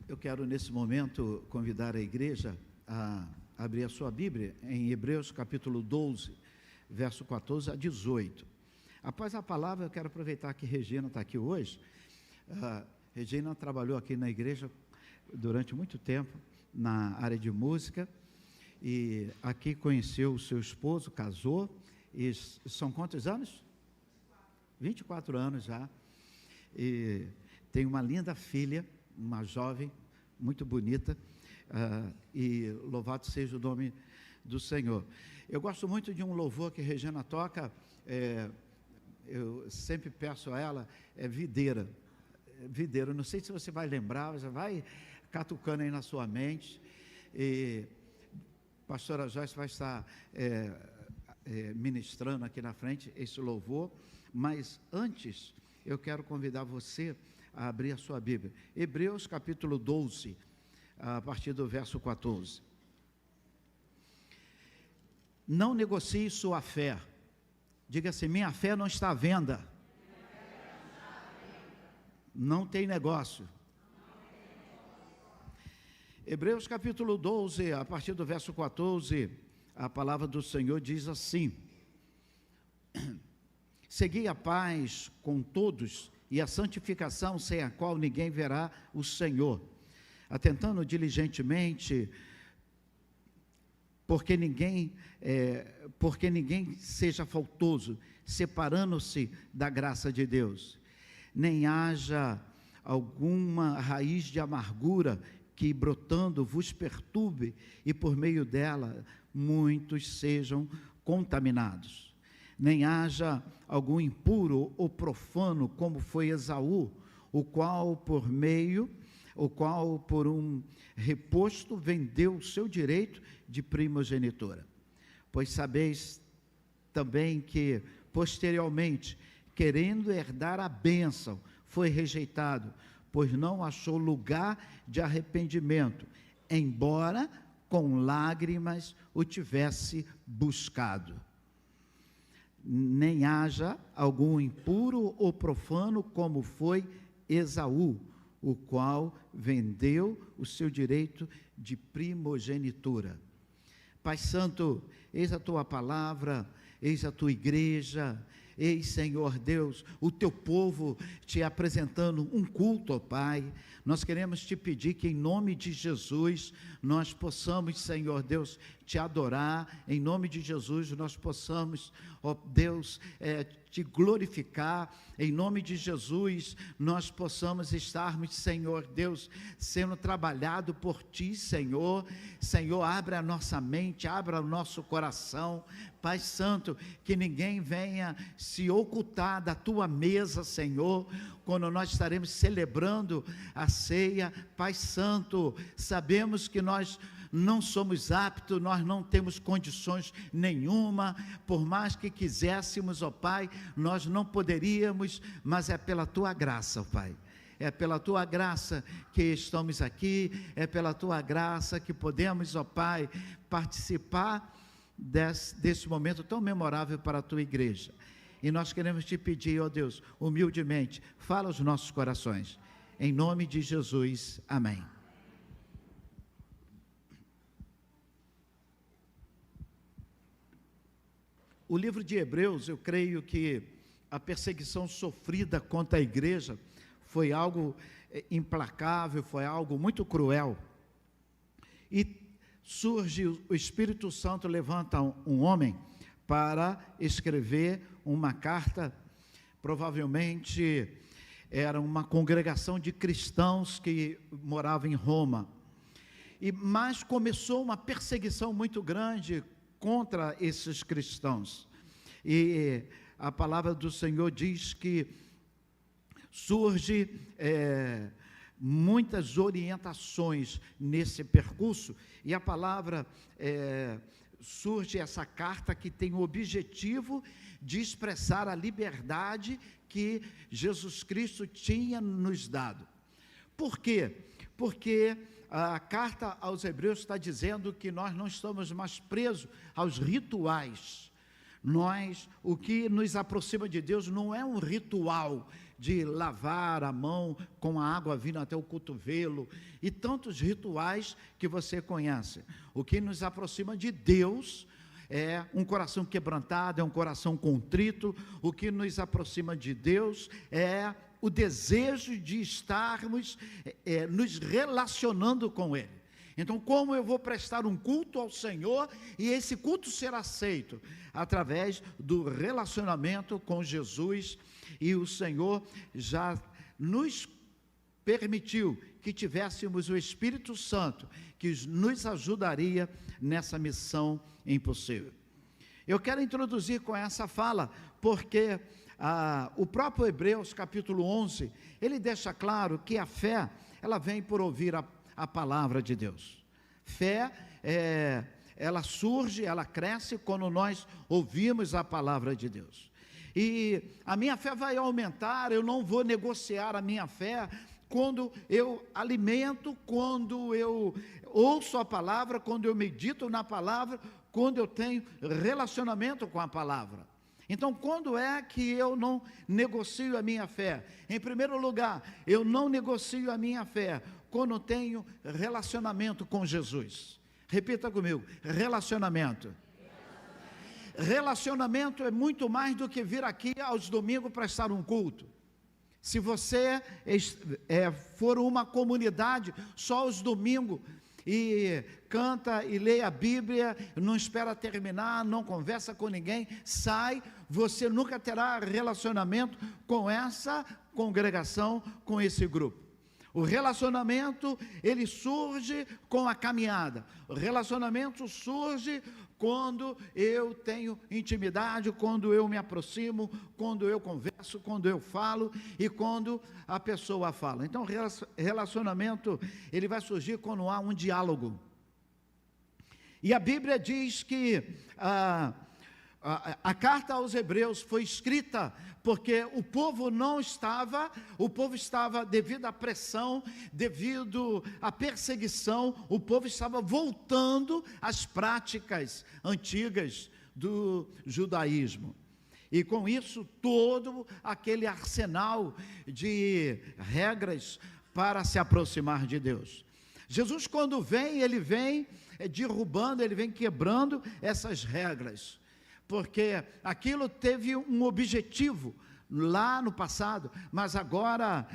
Eu quero, nesse momento, convidar a igreja a abrir a sua Bíblia em Hebreus capítulo 12, verso 14 a 18. Após a palavra, eu quero aproveitar que Regina está aqui hoje. Regina trabalhou aqui na igreja durante muito tempo, na área de música, e aqui conheceu o seu esposo, casou, e são quantos anos? 24 anos já, e tem uma linda filha, uma jovem, muito bonita, e louvado seja o nome do Senhor. Eu gosto muito de um louvor que Regina toca, eu sempre peço a ela, videira, não sei se você vai lembrar, você vai catucando aí na sua mente, e pastora Joyce vai estar ministrando aqui na frente esse louvor, mas antes eu quero convidar você a abrir a sua Bíblia. Hebreus capítulo 12, a partir do verso 14. Não negocie sua fé. Diga assim: minha fé não está à venda. Não tem negócio. Hebreus capítulo 12, a partir do verso 14, a palavra do Senhor diz assim: segui a paz com todos e a santificação, sem a qual ninguém verá o Senhor, atentando diligentemente, porque ninguém seja faltoso, separando-se da graça de Deus, nem haja alguma raiz de amargura que brotando vos perturbe, e por meio dela muitos sejam contaminados. Nem haja algum impuro ou profano, como foi Esaú, o qual por um reposto vendeu o seu direito de primogenitura. Pois sabeis também que posteriormente, querendo herdar a bênção, foi rejeitado, pois não achou lugar de arrependimento, embora com lágrimas o tivesse buscado. Nem haja algum impuro ou profano, como foi Esaú, o qual vendeu o seu direito de primogenitura. Pai Santo, eis a tua palavra, eis a tua igreja, eis, Senhor Deus, o teu povo te apresentando um culto, ó Pai. Nós queremos te pedir que em nome de Jesus nós possamos, Senhor Deus, te adorar, em nome de Jesus nós possamos, ó Deus, te glorificar, em nome de Jesus nós possamos estarmos, Senhor Deus, sendo trabalhado por ti, Senhor. Senhor, abra a nossa mente, abra o nosso coração, Pai Santo, que ninguém venha se ocultar da tua mesa, Senhor, quando nós estaremos celebrando a ceia. Pai Santo, sabemos que nós não somos aptos, nós não temos condições nenhuma, por mais que quiséssemos, ó Pai, nós não poderíamos, mas é pela tua graça, ó Pai. É pela tua graça que estamos aqui, é pela tua graça que podemos, ó Pai, participar desse momento tão memorável para a tua igreja. E nós queremos te pedir, ó Deus, humildemente, fala aos nossos corações, em nome de Jesus, amém. O livro de Hebreus, eu creio que a perseguição sofrida contra a igreja foi algo implacável, foi algo muito cruel. E surge, o Espírito Santo levanta um homem para escrever uma carta. Provavelmente era uma congregação de cristãos que moravam em Roma. Mas começou uma perseguição muito grande contra esses cristãos, e a palavra do Senhor diz que surge muitas orientações nesse percurso, e a palavra surge essa carta que tem o objetivo de expressar a liberdade que Jesus Cristo tinha nos dado. Por quê? Porque a carta aos Hebreus está dizendo que nós não estamos mais presos aos rituais, O que nos aproxima de Deus não é um ritual de lavar a mão com a água vindo até o cotovelo e tantos rituais que você conhece. O que nos aproxima de Deus é um coração quebrantado, é um coração contrito. O que nos aproxima de Deus é o desejo de estarmos nos relacionando com Ele. Então, como eu vou prestar um culto ao Senhor e esse culto será aceito? Através do relacionamento com Jesus, e o Senhor já nos permitiu que tivéssemos o Espírito Santo, que nos ajudaria nessa missão impossível. Eu quero introduzir com essa fala, porque o próprio Hebreus capítulo 11, ele deixa claro que a fé, ela vem por ouvir a palavra de Deus. Fé, ela surge, ela cresce quando nós ouvimos a palavra de Deus. E a minha fé vai aumentar, eu não vou negociar a minha fé quando eu alimento, quando eu ouço a palavra, quando eu medito na palavra, quando eu tenho relacionamento com a palavra. Então, quando é que eu não negocio a minha fé? Em primeiro lugar, eu não negocio a minha fé quando eu tenho relacionamento com Jesus. Repita comigo: relacionamento. Relacionamento é muito mais do que vir aqui aos domingos prestar um culto. Se você for uma comunidade só aos domingos e canta e lê a Bíblia, não espera terminar, não conversa com ninguém, sai, você nunca terá relacionamento com essa congregação, com esse grupo. O relacionamento, ele surge com a caminhada. O relacionamento surge quando eu tenho intimidade, quando eu me aproximo, quando eu converso, quando eu falo e quando a pessoa fala. Então, relacionamento, ele vai surgir quando há um diálogo. E a Bíblia diz que a carta aos Hebreus foi escrita porque o povo estava devido à pressão, devido à perseguição, o povo estava voltando às práticas antigas do judaísmo. E com isso, todo aquele arsenal de regras para se aproximar de Deus. Jesus, quando vem, ele vem derrubando, ele vem quebrando essas regras, porque aquilo teve um objetivo lá no passado, mas agora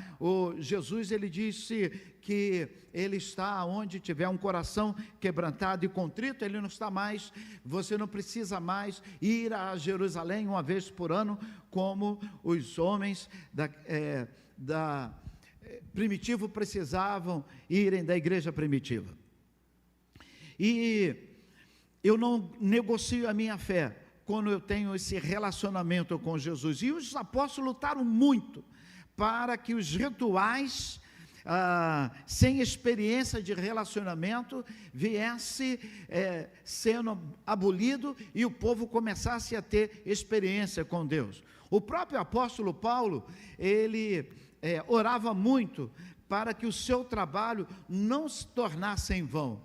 Jesus, ele disse que ele está onde tiver um coração quebrantado e contrito. Ele não está mais, você não precisa mais ir a Jerusalém uma vez por ano, como os homens primitivo precisavam irem da igreja primitiva. E eu não negocio a minha fé quando eu tenho esse relacionamento com Jesus. E os apóstolos lutaram muito para que os rituais, sem experiência de relacionamento, viesse sendo abolido e o povo começasse a ter experiência com Deus. O próprio apóstolo Paulo, ele orava muito para que o seu trabalho não se tornasse em vão.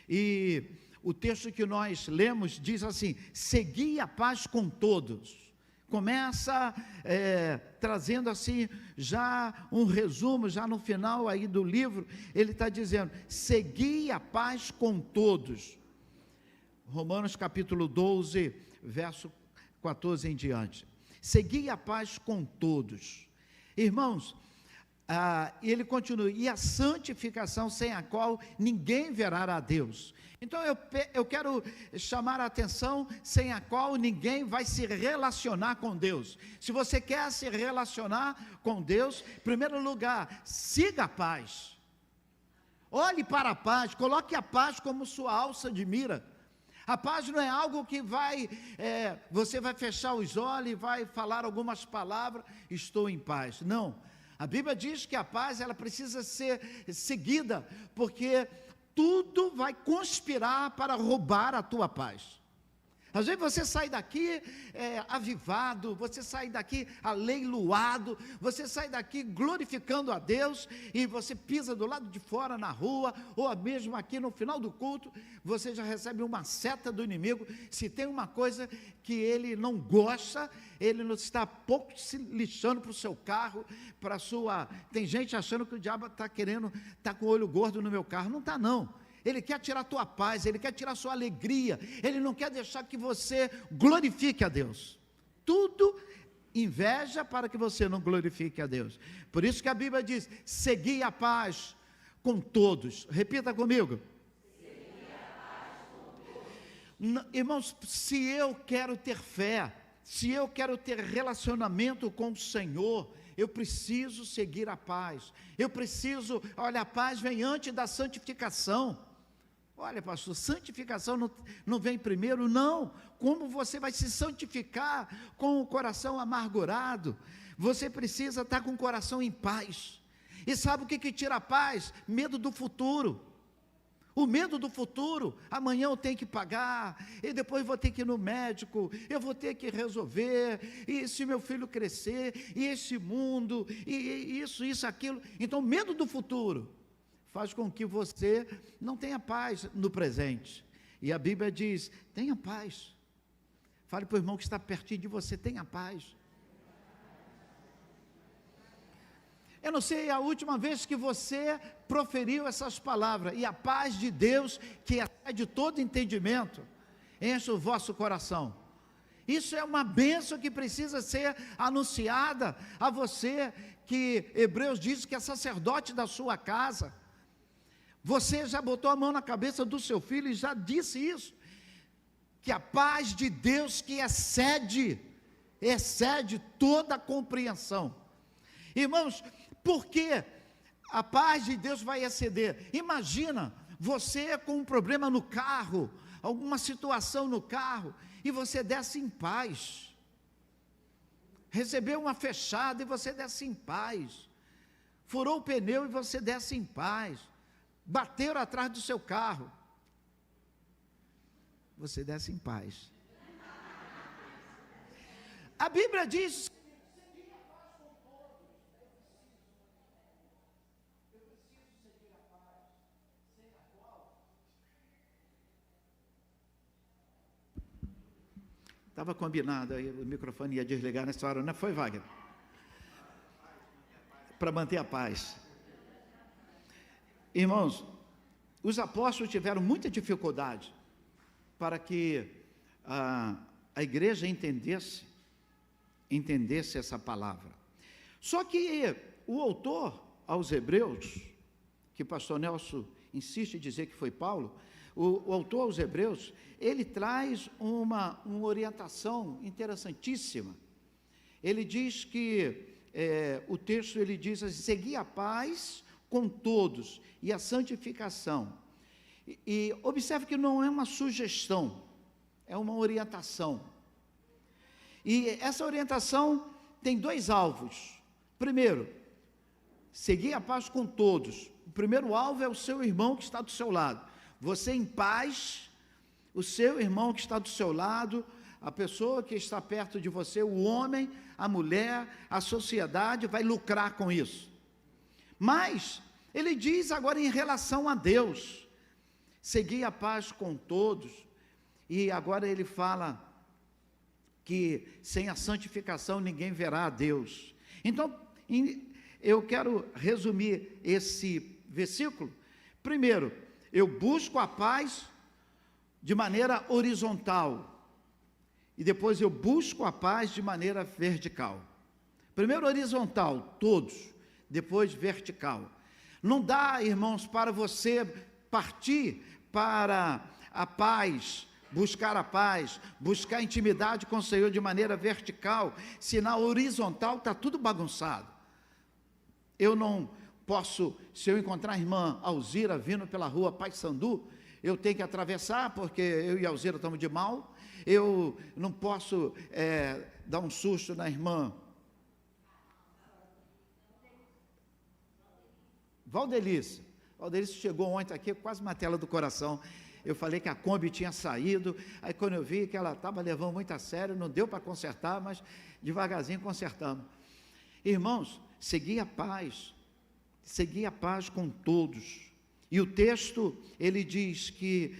E o texto que nós lemos diz assim: segui a paz com todos. Começa trazendo assim, já um resumo, já no final aí do livro, ele está dizendo, segui a paz com todos. Romanos capítulo 12, verso 14 em diante. Segui a paz com todos. Irmãos, ele continua, e a santificação sem a qual ninguém verá a Deus. Então eu quero chamar a atenção, sem a qual ninguém vai se relacionar com Deus. Se você quer se relacionar com Deus, em primeiro lugar, siga a paz. Olhe para a paz, coloque a paz como sua alça de mira. A paz não é algo que você vai fechar os olhos e vai falar algumas palavras, estou em paz. Não, a Bíblia diz que a paz, ela precisa ser seguida, porque tudo vai conspirar para roubar a tua paz. Às vezes você sai daqui avivado, você sai daqui aleiloado, você sai daqui glorificando a Deus, e você pisa do lado de fora na rua, ou mesmo aqui no final do culto, você já recebe uma seta do inimigo. Se tem uma coisa que ele não gosta, ele não está pouco se lixando para o seu carro, para a sua... Tem gente achando que o diabo está querendo, está com o olho gordo no meu carro. Não está, não. Ele quer tirar a tua paz, ele quer tirar a sua alegria, ele não quer deixar que você glorifique a Deus. Tudo inveja para que você não glorifique a Deus. Por isso que a Bíblia diz: segui a paz com todos. Repita comigo. Segui a paz com todos. Irmãos, se eu quero ter fé, se eu quero ter relacionamento com o Senhor, eu preciso seguir a paz. Eu preciso, olha, a paz vem antes da santificação. Olha, pastor, santificação não vem primeiro? Não. Como você vai se santificar com o coração amargurado? Você precisa estar com o coração em paz. E sabe o que tira a paz? Medo do futuro. O medo do futuro. Amanhã eu tenho que pagar, e depois vou ter que ir no médico, eu vou ter que resolver, e se meu filho crescer, e esse mundo, e isso, aquilo. Então, medo do futuro faz com que você não tenha paz no presente. E a Bíblia diz: tenha paz. Fale para o irmão que está pertinho de você: tenha paz. Eu não sei a última vez que você proferiu essas palavras: e a paz de Deus, que excede todo entendimento, enche o vosso coração. Isso é uma bênção que precisa ser anunciada a você, que Hebreus diz que é sacerdote da sua casa. Você já botou a mão na cabeça do seu filho e já disse isso, que a paz de Deus, que excede toda a compreensão. Irmãos, por que a paz de Deus vai exceder? Imagina você com um problema no carro, alguma situação no carro, e você desce em paz. Recebeu uma fechada e você desce em paz. Furou o pneu e você desce em paz. Bateram atrás do seu carro, você desce em paz. A Bíblia diz: estava combinado, aí o microfone ia desligar nessa hora, não foi, Wagner? Para manter a paz. Irmãos, os apóstolos tiveram muita dificuldade para que a igreja entendesse essa palavra. Só que o autor aos Hebreus, que o pastor Nelson insiste em dizer que foi Paulo, o autor aos Hebreus, ele traz uma orientação interessantíssima. Ele diz que, o texto ele diz assim: segui a paz com todos e a santificação. E observe que não é uma sugestão, é uma orientação. E essa orientação tem dois alvos. Primeiro, seguir a paz com todos. O primeiro alvo é o seu irmão que está do seu lado. Você em paz, o seu irmão que está do seu lado, a pessoa que está perto de você, o homem, a mulher, a sociedade vai lucrar com isso. Mas ele diz agora em relação a Deus: seguir a paz com todos. E agora ele fala que sem a santificação ninguém verá a Deus. Então, eu quero resumir esse versículo. Primeiro, eu busco a paz de maneira horizontal, e depois eu busco a paz de maneira vertical. Primeiro horizontal, todos, depois vertical. Não dá, irmãos, para você partir para a paz, buscar intimidade com o Senhor de maneira vertical, se na horizontal está tudo bagunçado. Eu não posso, se eu encontrar a irmã Alzira vindo pela rua Paissandu, eu tenho que atravessar, porque eu e a Alzira estamos de mal. Eu não posso dar um susto na irmã Valdelice chegou ontem aqui, quase uma tela do coração. eu falei que a Kombi tinha saído, aí quando eu vi que ela estava levando muito a sério, não deu para consertar, mas devagarzinho consertamos. Irmãos, segui a paz com todos. E o texto, ele diz que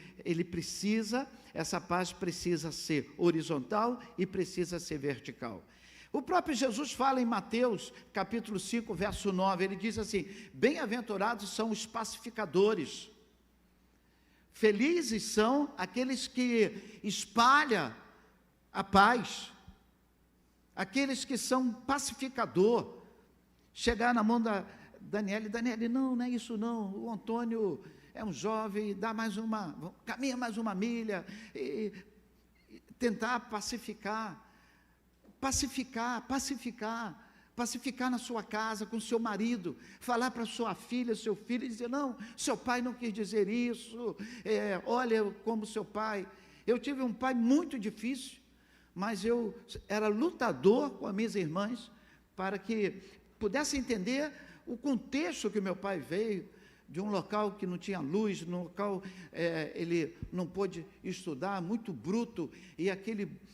essa paz precisa ser horizontal e precisa ser vertical. O próprio Jesus fala em Mateus, capítulo 5, verso 9, ele diz assim: bem-aventurados são os pacificadores, felizes são aqueles que espalham a paz, aqueles que são pacificador. Chegar na mão da Daniele, não é isso não, o Antônio é um jovem, caminha mais uma milha, e tentar pacificar na sua casa, com seu marido, falar para sua filha, seu filho, e dizer: não, seu pai não quis dizer isso, olha como seu pai. Eu tive um pai muito difícil, mas eu era lutador com as minhas irmãs, para que pudesse entender o contexto que meu pai veio, de um local que não tinha luz, num local ele não pôde estudar, muito bruto, e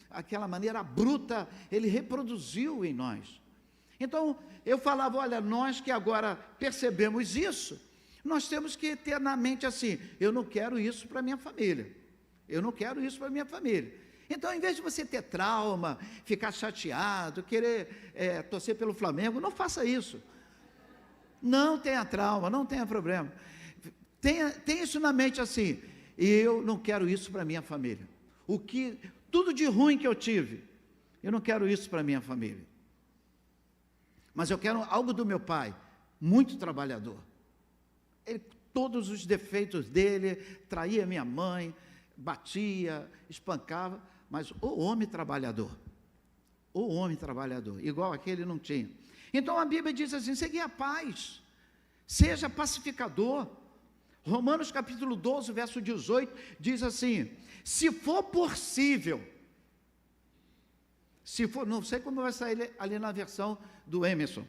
aquela maneira bruta ele reproduziu em nós. Então eu falava: olha, nós que agora percebemos isso, nós temos que ter na mente assim: eu não quero isso para minha família, Então, em vez de você ter trauma, ficar chateado, querer torcer pelo Flamengo, não faça isso. Não tenha trauma, não tenha problema. Tenha isso na mente assim: eu não quero isso para minha família. Tudo de ruim que eu tive, eu não quero isso para minha família. Mas eu quero algo do meu pai, muito trabalhador. Todos os defeitos dele, traía minha mãe, batia, espancava, mas o homem trabalhador, igual aquele não tinha. Então a Bíblia diz assim: segui a paz, seja pacificador. Romanos capítulo 12, verso 18, diz assim: se for possível, não sei como vai sair ali na versão do Emerson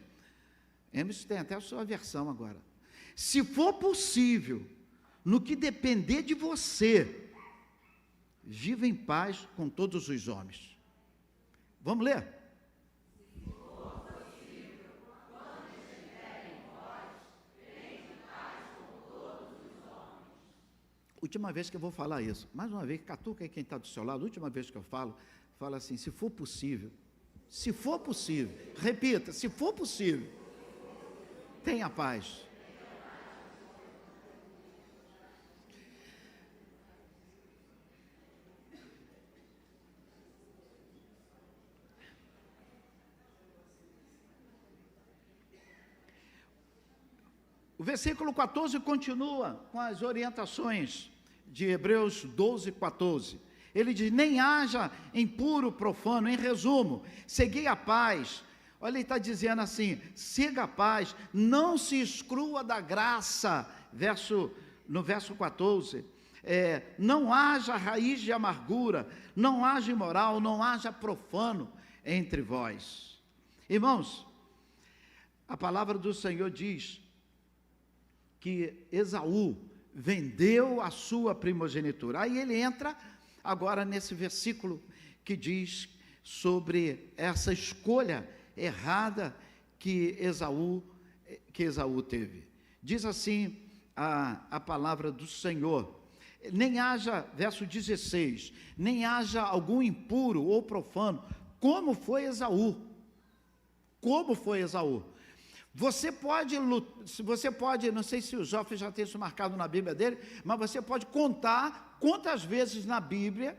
tem até a sua versão agora. Se for possível, no que depender de você, viva em paz com todos os homens. Vamos ler? Última vez que eu vou falar isso, mais uma vez, catuca aí quem está do seu lado, última vez que eu falo, fala assim: se for possível, repita, se for possível, tenha paz. O versículo 14 continua com as orientações de Hebreus 12, 14. Ele diz: nem haja impuro, profano. Em resumo, segui a paz. Olha, ele está dizendo assim: siga a paz, não se exclua da graça. No verso 14, não haja raiz de amargura, não haja imoral, não haja profano entre vós. Irmãos, a palavra do Senhor diz que Esaú vendeu a sua primogenitura. Aí ele entra agora nesse versículo que diz sobre essa escolha errada que Esaú teve. Diz assim a palavra do Senhor: nem haja, verso 16, nem haja algum impuro ou profano, como foi Esaú. Você pode, não sei se o Joffre já tem isso marcado na Bíblia dele, mas você pode contar quantas vezes na Bíblia,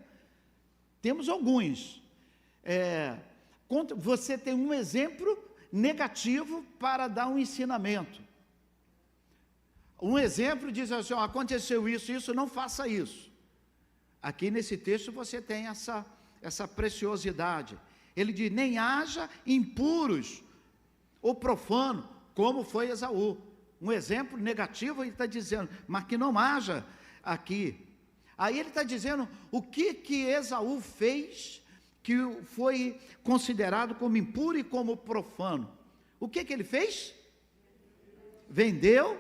temos alguns, você tem um exemplo negativo para dar um ensinamento. Um exemplo diz assim: aconteceu isso, não faça isso. Aqui nesse texto você tem essa preciosidade. Ele diz: nem haja impuros ou profano, como foi Esaú. Um exemplo negativo ele está dizendo, mas que não haja aqui. Aí ele está dizendo o que Esaú fez, que foi considerado como impuro e como profano. O que ele fez? Vendeu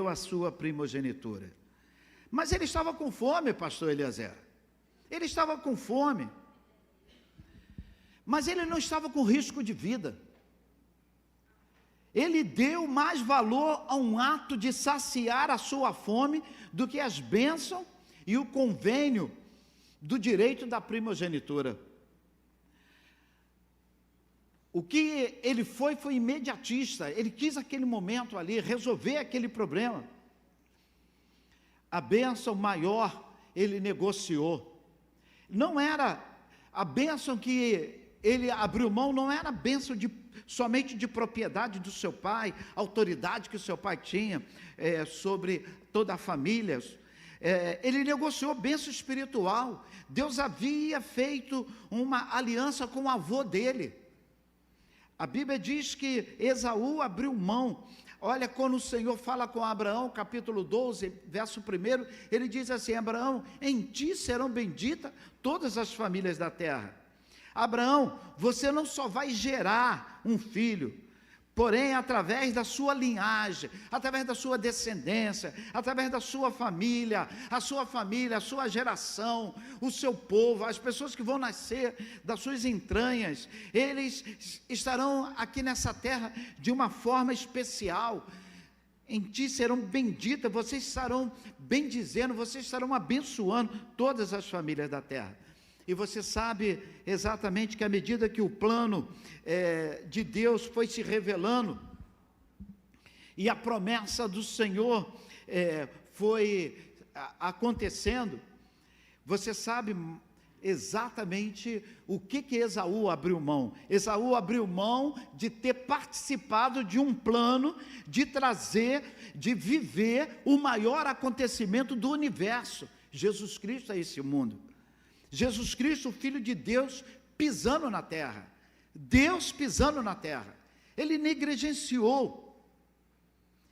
a sua primogenitura. Mas ele estava com fome, pastor Eliezer. Ele estava com fome. Mas ele não estava com risco de vida. Ele deu mais valor a um ato de saciar a sua fome do que as bênçãos e o convênio do direito da primogenitura. O que ele foi imediatista. Ele quis aquele momento ali, resolver aquele problema. A bênção maior ele negociou. Não era a bênção que ele abriu mão, não era a bênção somente de propriedade do seu pai, autoridade que o seu pai tinha sobre toda a família. Ele negociou bênção espiritual. Deus havia feito uma aliança com o avô dele. A Bíblia diz que Esaú abriu mão. Olha, quando o Senhor fala com Abraão, capítulo 12, verso 1, ele diz assim: Abraão, em ti serão benditas todas as famílias da terra. Abraão, você não só vai gerar um filho, porém, através da sua linhagem, através da sua descendência, através da sua família, a sua geração, o seu povo, as pessoas que vão nascer das suas entranhas, eles estarão aqui nessa terra de uma forma especial. Em ti serão benditas, vocês estarão bendizendo, vocês estarão abençoando todas as famílias da terra. E você sabe exatamente que à medida que o plano de Deus foi se revelando, e a promessa do Senhor foi acontecendo, você sabe exatamente o que Esaú abriu mão. Esaú abriu mão de ter participado de um plano de trazer, de viver o maior acontecimento do universo, Jesus Cristo a esse mundo. Jesus Cristo, o Filho de Deus, pisando na terra. Deus pisando na terra. Ele negligenciou.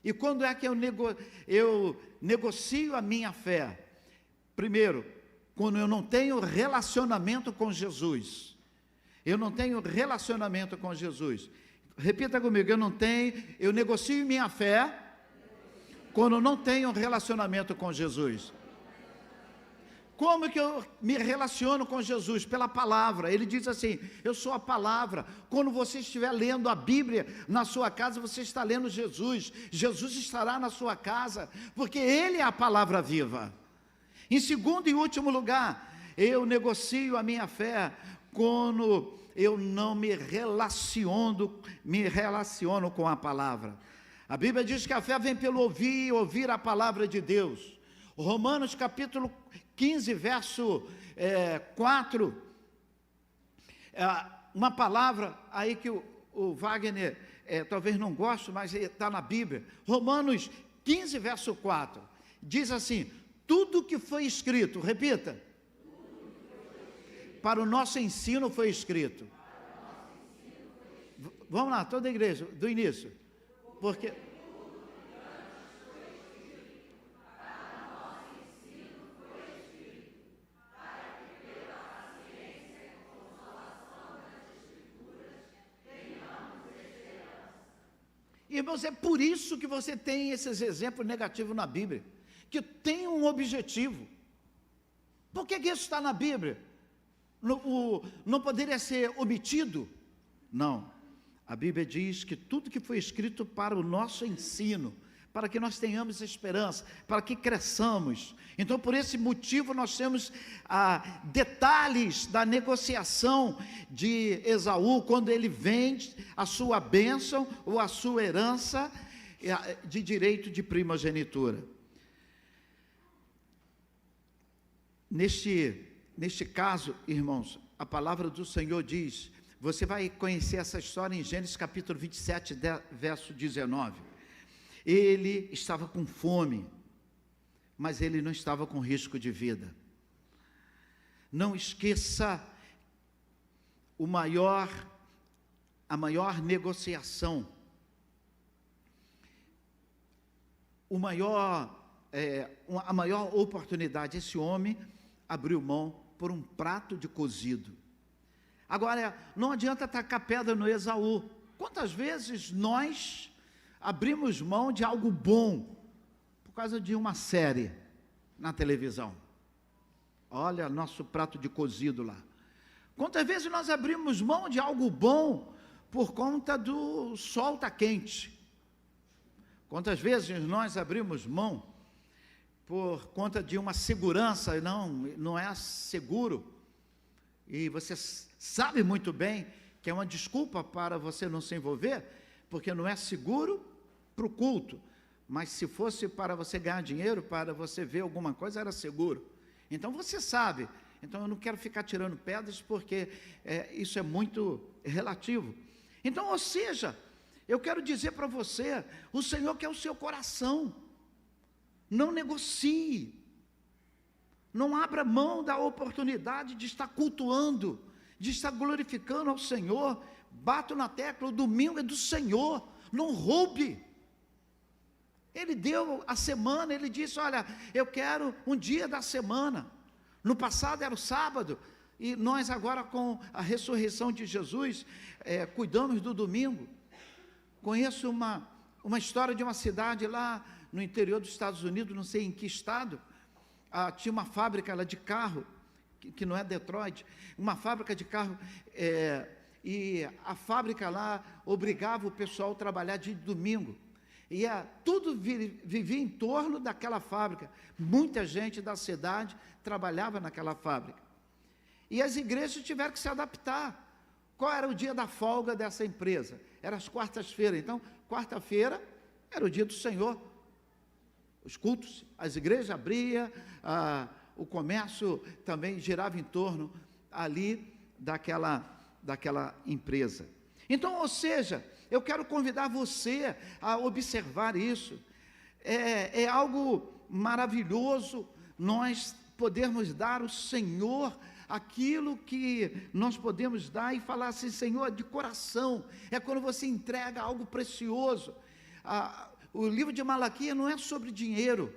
E quando é que eu negocio a minha fé? Primeiro, quando eu não tenho relacionamento com Jesus. Eu não tenho relacionamento com Jesus. Repita comigo, eu negocio minha fé quando eu não tenho relacionamento com Jesus. Como que eu me relaciono com Jesus? Pela palavra. Ele diz assim: eu sou a palavra. Quando você estiver lendo a Bíblia na sua casa, você está lendo Jesus. Jesus estará na sua casa, porque Ele é a palavra viva. Em segundo e último lugar, eu negocio a minha fé quando eu não me relaciono com a palavra. A Bíblia diz que a fé vem pelo ouvir e ouvir a palavra de Deus. Romanos capítulo 15, verso 4, uma palavra aí que o Wagner talvez não goste, mas está na Bíblia. Romanos 15, verso 4, diz assim: tudo que foi escrito, repita, para o nosso ensino foi escrito. Vamos lá, toda a igreja, do início, porque... Irmãos, é por isso que você tem esses exemplos negativos na Bíblia, que tem um objetivo. Por que isso está na Bíblia? Não poderia ser omitido? Não. A Bíblia diz que tudo que foi escrito para o nosso ensino, para que nós tenhamos esperança, para que cresçamos. Então, por esse motivo, nós temos detalhes da negociação de Esaú, quando ele vende a sua bênção ou a sua herança de direito de primogenitura. Neste caso, irmãos, a palavra do Senhor diz, você vai conhecer essa história em Gênesis capítulo 27, verso 19. Ele estava com fome, mas ele não estava com risco de vida. Não esqueça a maior negociação, a maior oportunidade. Esse homem abriu mão por um prato de cozido. Agora, não adianta tacar pedra no Esaú. Quantas vezes nós abrimos mão de algo bom por causa de uma série, na televisão. Olha nosso prato de cozido lá. Quantas vezes nós abrimos mão de algo bom por conta do sol estar quente? Quantas vezes nós abrimos mão por conta de uma segurança, não é seguro, e você sabe muito bem que é uma desculpa para você não se envolver, porque não é seguro para o culto, mas se fosse para você ganhar dinheiro, para você ver alguma coisa, era seguro. Então você sabe, então eu não quero ficar tirando pedras, porque isso é muito relativo. Então, ou seja, eu quero dizer para você, o Senhor quer o seu coração. Não negocie, não abra mão da oportunidade de estar cultuando, de estar glorificando ao Senhor. Bato na tecla, o domingo é do Senhor, não roube. Ele deu a semana, ele disse, olha, eu quero um dia da semana. No passado era o sábado, e nós agora com a ressurreição de Jesus, cuidamos do domingo. Conheço uma história de uma cidade lá no interior dos Estados Unidos, não sei em que estado, tinha uma fábrica lá de carro, que não é Detroit, uma fábrica de carro, e a fábrica lá obrigava o pessoal a trabalhar de domingo, e tudo vivia em torno daquela fábrica, muita gente da cidade trabalhava naquela fábrica, e as igrejas tiveram que se adaptar. Qual era o dia da folga dessa empresa? Era as quartas-feiras. Então, quarta-feira era o dia do Senhor. Os cultos, as igrejas abriam, o comércio também girava em torno ali daquela empresa. Então, ou seja, eu quero convidar você a observar isso. É algo maravilhoso nós podermos dar ao Senhor aquilo que nós podemos dar e falar assim, Senhor, de coração. É quando você entrega algo precioso. O livro de Malaquias não é sobre dinheiro.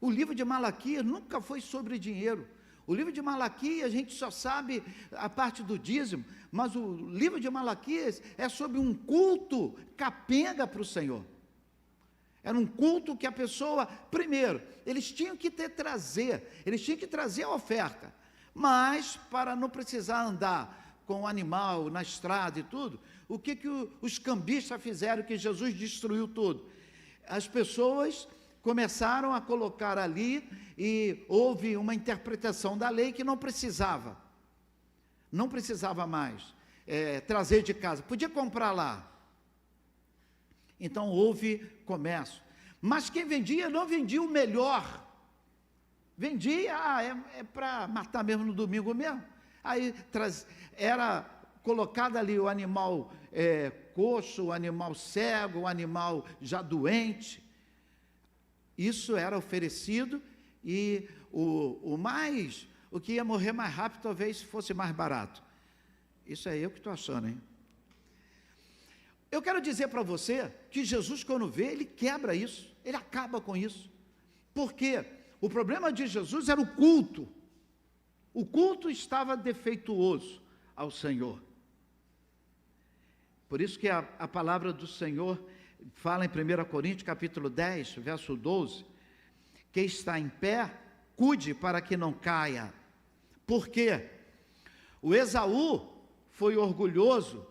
O livro de Malaquias nunca foi sobre dinheiro. O livro de Malaquias, a gente só sabe a parte do dízimo, mas o livro de Malaquias é sobre um culto capenga para o Senhor. Era um culto que a pessoa, primeiro, eles tinham que trazer a oferta, mas para não precisar andar com o animal na estrada e tudo, o que os cambistas fizeram, que Jesus destruiu tudo? As pessoas começaram a colocar ali, e houve uma interpretação da lei que não precisava mais trazer de casa, podia comprar lá. Então houve comércio, mas quem vendia não vendia o melhor, vendia, é para matar mesmo no domingo mesmo. Aí era colocado ali o animal coxo, o animal cego, o animal já doente. Isso era oferecido, e o que ia morrer mais rápido talvez fosse mais barato. Isso é eu que estou achando, hein? Eu quero dizer para você que Jesus, quando vê, ele quebra isso, ele acaba com isso. Por quê? O problema de Jesus era o culto. O culto estava defeituoso ao Senhor. Por isso que a palavra do Senhor fala em 1 Coríntios, capítulo 10, verso 12, quem está em pé, cuide para que não caia. Por quê? O Esaú foi orgulhoso.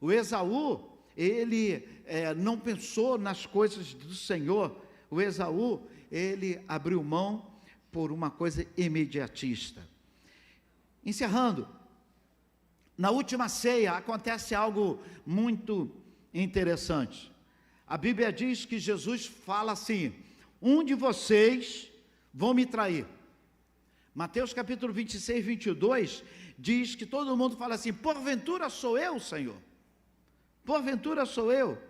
O Esaú, ele não pensou nas coisas do Senhor. O Esaú, ele abriu mão por uma coisa imediatista. Encerrando, na última ceia acontece algo muito interessante. A Bíblia diz que Jesus fala assim: um de vocês vão me trair. Mateus capítulo 26, 22, diz que todo mundo fala assim: porventura sou eu, Senhor? Porventura sou eu?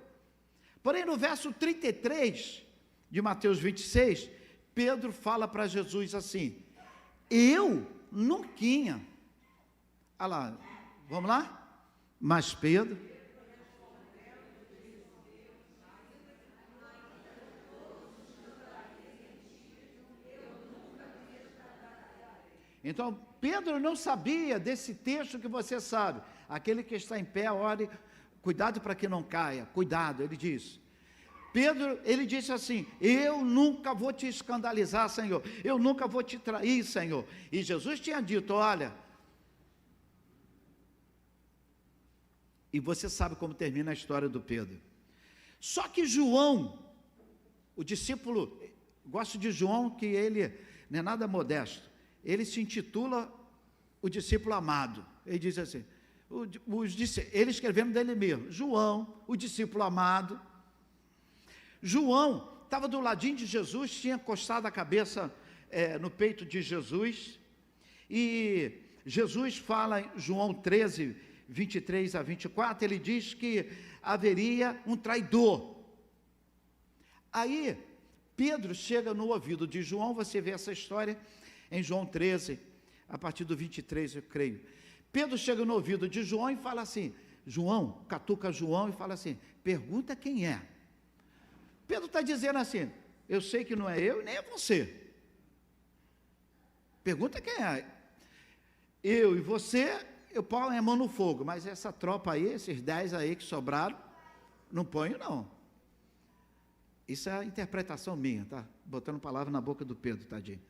Porém, no verso 33 de Mateus 26, Pedro fala para Jesus assim: eu nunca. Olha lá, vamos lá? Mas Pedro... Então, Pedro não sabia desse texto que você sabe. Aquele que está em pé, ore, cuidado para que não caia, cuidado, ele diz. Pedro, ele disse assim: eu nunca vou te escandalizar, Senhor, eu nunca vou te trair, Senhor. E Jesus tinha dito: olha, e você sabe como termina a história do Pedro. Só que João, o discípulo, gosto de João, que ele não é nada modesto, ele se intitula o discípulo amado. Ele diz assim, ele escrevendo dele mesmo: João, o discípulo amado. João estava do ladinho de Jesus, tinha encostado a cabeça no peito de Jesus, e Jesus fala em João 13, 23 a 24, ele diz que haveria um traidor. Aí Pedro chega no ouvido de João, você vê essa história em João 13, a partir do 23, eu creio. Pedro chega no ouvido de João e fala assim, João, catuca João e fala assim: pergunta quem é. Pedro está dizendo assim: eu sei que não é eu e nem é você. Pergunta quem é. Eu e você, eu ponho a mão no fogo, mas essa tropa aí, esses 10 aí que sobraram, não ponho não. Isso é a interpretação minha, tá? Botando palavra na boca do Pedro, tadinho.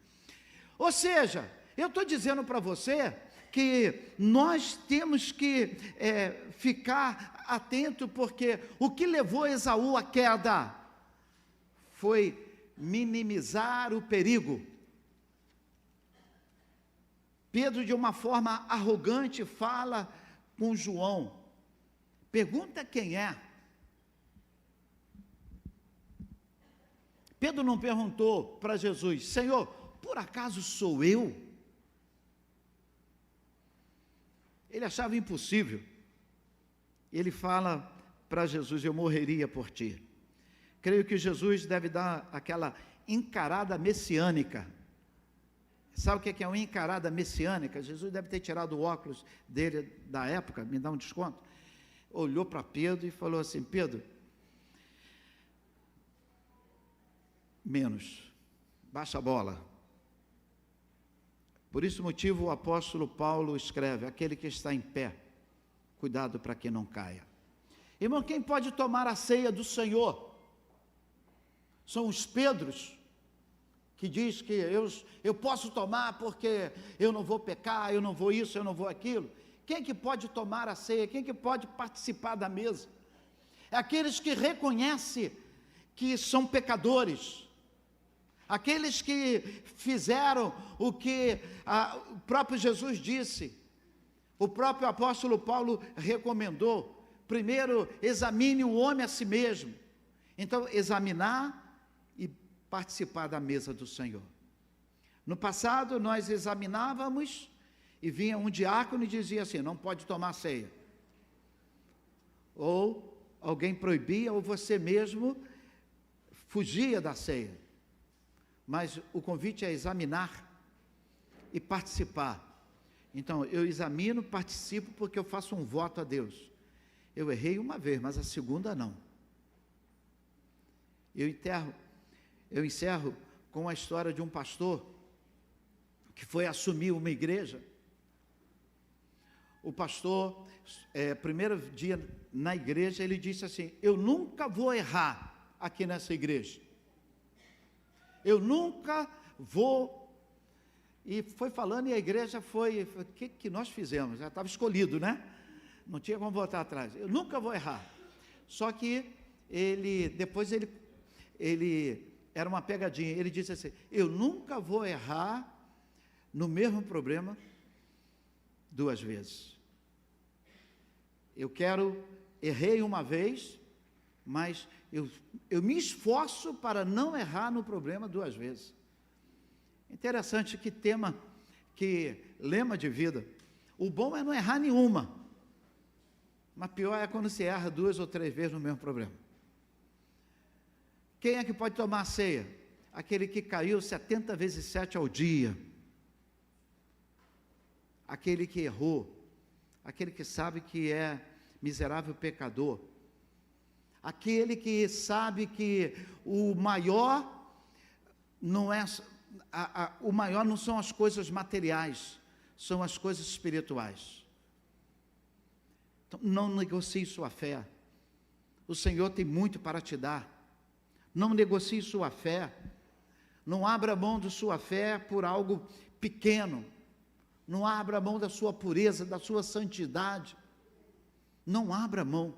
Ou seja, eu estou dizendo para você que nós temos que ficar atento, porque o que levou Esaú à queda foi minimizar o perigo. Pedro, de uma forma arrogante, fala com João: pergunta quem é. Pedro não perguntou para Jesus: Senhor, por acaso sou eu? Ele achava impossível. Ele fala para Jesus: eu morreria por ti. Creio que Jesus deve dar aquela encarada messiânica. Sabe o que é uma encarada messiânica? Jesus deve ter tirado o óculos dele da época, me dá um desconto. Olhou para Pedro e falou assim: Pedro, menos, baixa a bola. Por esse motivo o apóstolo Paulo escreve: aquele que está em pé, cuidado para que não caia. Irmão, quem pode tomar a ceia do Senhor? São os Pedros, que diz que eu posso tomar porque eu não vou pecar, eu não vou isso, eu não vou aquilo. Quem que pode tomar a ceia? Quem que pode participar da mesa? É aqueles que reconhecem que são pecadores, aqueles que fizeram o que o próprio Jesus disse, o próprio apóstolo Paulo recomendou: primeiro examine o homem a si mesmo. Então, examinar e participar da mesa do Senhor. No passado, nós examinávamos e vinha um diácono e dizia assim: não pode tomar ceia. Ou alguém proibia, ou você mesmo fugia da ceia. Mas o convite é examinar e participar. Então, eu examino, participo, porque eu faço um voto a Deus. Eu errei uma vez, mas a segunda não. Eu encerro com a história de um pastor que foi assumir uma igreja. O pastor, primeiro dia na igreja, ele disse assim: eu nunca vou errar aqui nessa igreja. Eu nunca vou. E foi falando, e a igreja foi o que nós fizemos? Já estava escolhido, né? Não tinha como voltar atrás. Eu nunca vou errar. Só que depois ele era uma pegadinha. Ele disse assim: eu nunca vou errar no mesmo problema 2 vezes. Errei uma vez, mas eu me esforço para não errar no problema 2 vezes. Interessante, que lema de vida. O bom é não errar nenhuma, mas pior é quando se erra 2 ou 3 vezes no mesmo problema. Quem é que pode tomar a ceia? Aquele que caiu 70 vezes 7 ao dia. Aquele que errou. Aquele que sabe que é miserável pecador. Aquele que sabe que o maior não é... o maior não são as coisas materiais, são as coisas espirituais. Então, não negocie sua fé. O Senhor tem muito para te dar. Não negocie sua fé. Não abra mão de sua fé por algo pequeno. Não abra mão da sua pureza, da sua santidade. Não abra mão.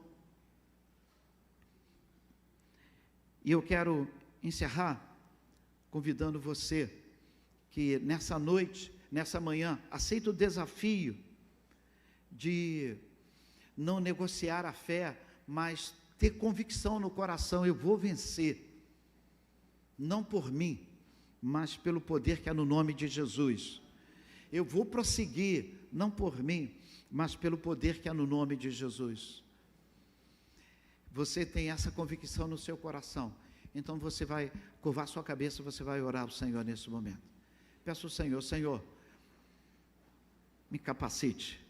E eu quero encerrar convidando você que nessa noite, nessa manhã, aceita o desafio de não negociar a fé, mas ter convicção no coração: eu vou vencer, não por mim, mas pelo poder que há no nome de Jesus. Eu vou prosseguir, não por mim, mas pelo poder que há no nome de Jesus. Você tem essa convicção no seu coração, então você vai curvar sua cabeça, você vai orar ao Senhor nesse momento. Peço ao Senhor: Senhor, me capacite,